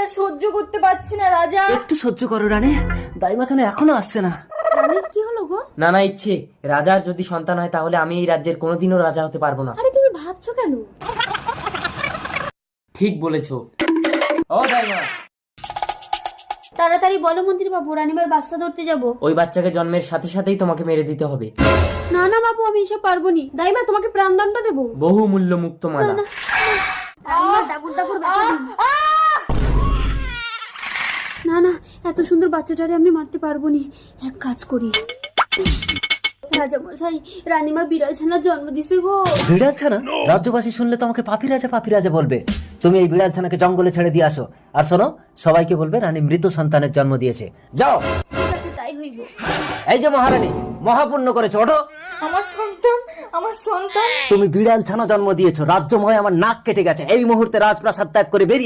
আর সহ্য করতে পারছি না রাজা। একটু সহ্য করো রানী, দাইমা কেন এখনো আসছে না? রানীর কি হলো গো? নানা ইচ্ছে, রাজার যদি সন্তান হয় তাহলে আমি এই রাজ্যের কোনোদিনও রাজা হতে পারবো না। আরে তুমি ভাবছো কেন? ঠিক বলেছো। ও দাইমা, তাড়াতাড়ি বলো মন্ত্রী বাবু, রানীমার বাচ্চা ধরতে যাবো। ওই বাচ্চাকে জন্মের সাথে সাথেই তোমাকে মেরে দিতে হবে। না না বাবু, আমি এসব পারবো নি। দাইমা তোমাকে প্রাণদণ্ড দেবো। বহু মূল্য মুক্ত মালা। রানীমার দাগুর দাগুর ব্যথা দিন। না না, এত সুন্দর বাচ্চাটারে আমি মারতে পারবো নি। এক কাজ করি। রাজা মশাই, রানীমা বিড়াল ছানার জন্ম দিছে গো। বিড়াল ছানা? রাজ্যবাসী শুনলে তো আমাকে পাপি রাজা বলবে। তুমি এই বিড়াল ছানাকে জঙ্গলে ছেড়ে দিয়ে আসো। আর শোনো, সবাইকে বলবে রানী মৃত সন্তানের জন্ম দিয়েছে। যাও। ঠিক আছে, তাই হইব। এই যে মহারানী, মহাপুণ্য করেছো, ওঠো। আমার সন্তান, আমার সন্তান। তুমি বিড়াল ছানা জন্ম দিয়েছো, রাজ্যময় আমার নাক কেটে গেছে। এই মুহূর্তে রাজপ্রাসাদ ত্যাগ করে বেরিয়ে